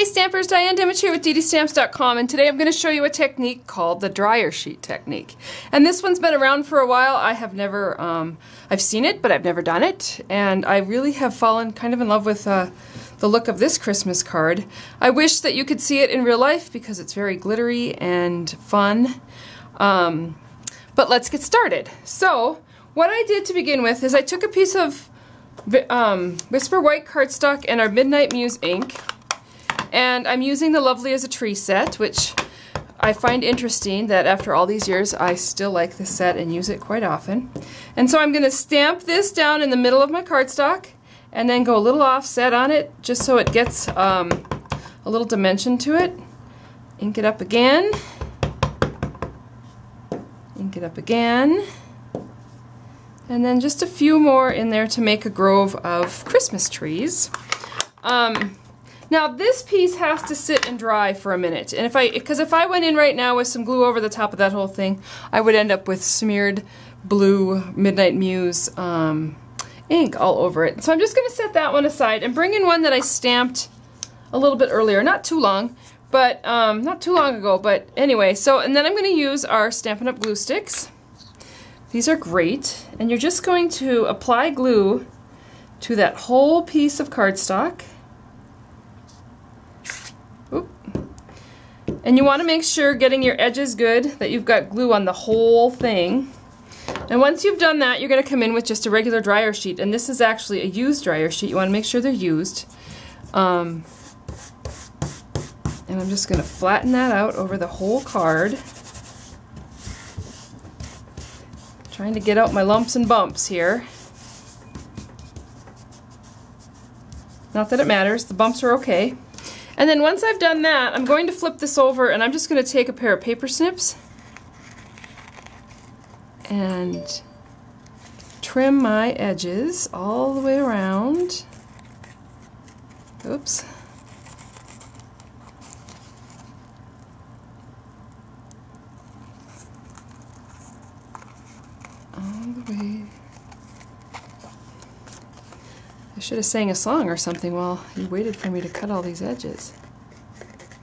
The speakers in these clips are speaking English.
Hi Stampers, Diane Dimich here with ddStamps.com, and today I'm going to show you a technique called the dryer sheet technique. And this one's been around for a while. I have never, I've seen it, but I've never done it, and I really have fallen kind of in love with the look of this Christmas card. I wish that you could see it in real life because it's very glittery and fun. But let's get started. So, what I did to begin with is I took a piece of Whisper White cardstock and our Midnight Muse ink, and I'm using the Lovely as a Tree set, which I find interesting that after all these years I still like this set and use it quite often. And so I'm going to stamp this down in the middle of my cardstock and then go a little offset on it just so it gets a little dimension to it. Ink it up again. Ink it up again. And then just a few more in there to make a grove of Christmas trees. Now this piece has to sit and dry for a minute, and because if I went in right now with some glue over the top of that whole thing, I would end up with smeared blue Midnight Muse ink all over it. So I'm just going to set that one aside and bring in one that I stamped a little bit earlier, not too long, but not too long ago, but anyway. So, and then I'm going to use our Stampin' Up! Glue sticks. These are great, and you're just going to apply glue to that whole piece of cardstock. Oop. And you want to make sure, getting your edges good, that you've got glue on the whole thing. And once you've done that, you're going to come in with just a regular dryer sheet, and this is actually a used dryer sheet. You want to make sure they're used. And I'm just going to flatten that out over the whole card. Trying to get out my lumps and bumps here. Not that it matters, the bumps are okay. And then once I've done that, I'm going to flip this over and I'm just going to take a pair of paper snips and trim my edges all the way around. Oops. All the way. I should have sang a song or something while you waited for me to cut all these edges.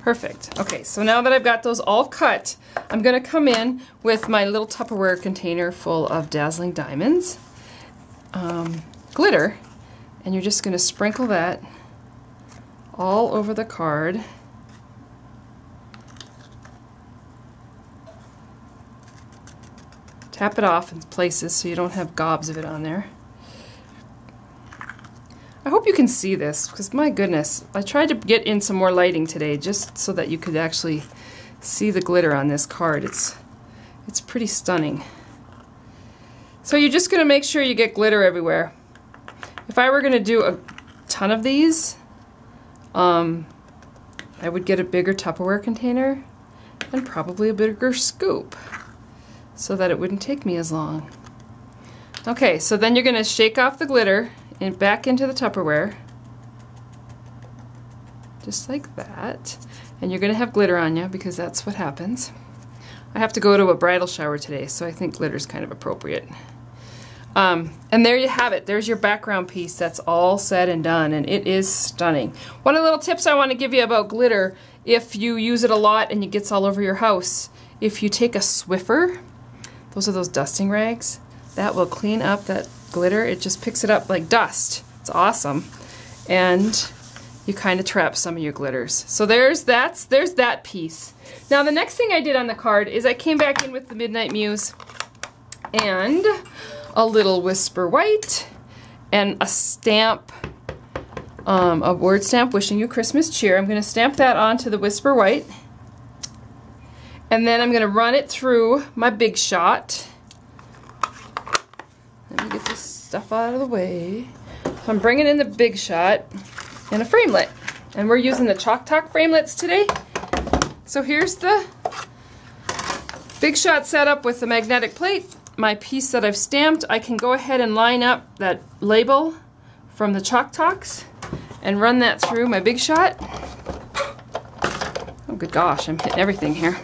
Perfect. Okay, so now that I've got those all cut, I'm going to come in with my little Tupperware container full of Dazzling Diamonds glitter, and you're just going to sprinkle that all over the card. Tap it off in places so you don't have gobs of it on there. I hope you can see this, because my goodness, I tried to get in some more lighting today just so that you could actually see the glitter on this card. It's pretty stunning. So you're just going to make sure you get glitter everywhere. If I were going to do a ton of these, I would get a bigger Tupperware container and probably a bigger scoop, so that it wouldn't take me as long. Okay, so then you're going to shake off the glitter and back into the Tupperware, just like that. And you're going to have glitter on you because that's what happens. I have to go to a bridal shower today, so I think glitter's kind of appropriate. And there you have it. There's your background piece that's all said and done, and it is stunning. One of the little tips I want to give you about glitter, if you use it a lot and it gets all over your house, if you take a Swiffer, those are those dusting rags, that will clean up that glitter. It just picks it up like dust. It's awesome. And you kind of trap some of your glitters. So there's that piece. Now the next thing I did on the card is I came back in with the Midnight Muse and a little Whisper White and a stamp, a word stamp, wishing you Christmas cheer. I'm going to stamp that onto the Whisper White, and then I'm going to run it through my Big Shot. Let me get this stuff out of the way. So I'm bringing in the Big Shot and a framelit, and we're using the Chalk Talk framelits today. So here's the Big Shot set up with the magnetic plate. My piece that I've stamped, I can go ahead and line up that label from the Chalk Talks and run that through my Big Shot. Oh good gosh, I'm hitting everything here.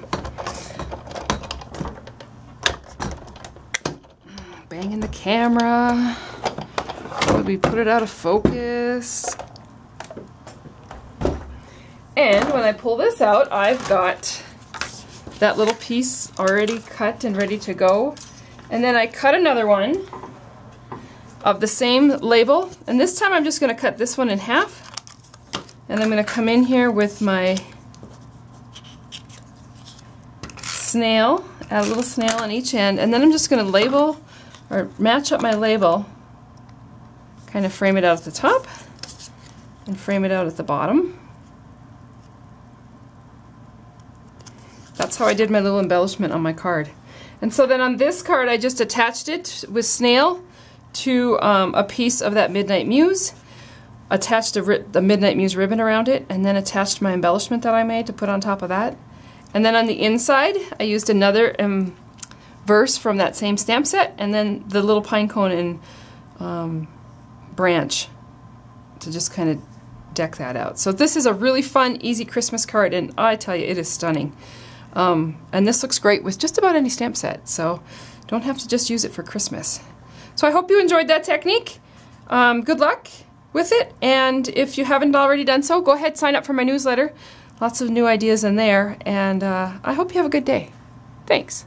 Banging the camera. Would we put it out of focus? And when I pull this out, I've got that little piece already cut and ready to go. And then I cut another one of the same label, and this time I'm just going to cut this one in half, and I'm going to come in here with my snail, add a little snail on each end, and then I'm just going to label or match up my label, kind of frame it out at the top and frame it out at the bottom. That's how I did my little embellishment on my card. And so then on this card I just attached it with snail to a piece of that Midnight Muse, attached the Midnight Muse ribbon around it, and then attached my embellishment that I made to put on top of that. And then on the inside I used another verse from that same stamp set, and then the little pine cone and branch to just kind of deck that out. So this is a really fun, easy Christmas card, and I tell you, it is stunning. And this looks great with just about any stamp set, so don't have to just use it for Christmas. So I hope you enjoyed that technique. Good luck with it, and if you haven't already done so, go ahead, sign up for my newsletter. Lots of new ideas in there, and I hope you have a good day. Thanks.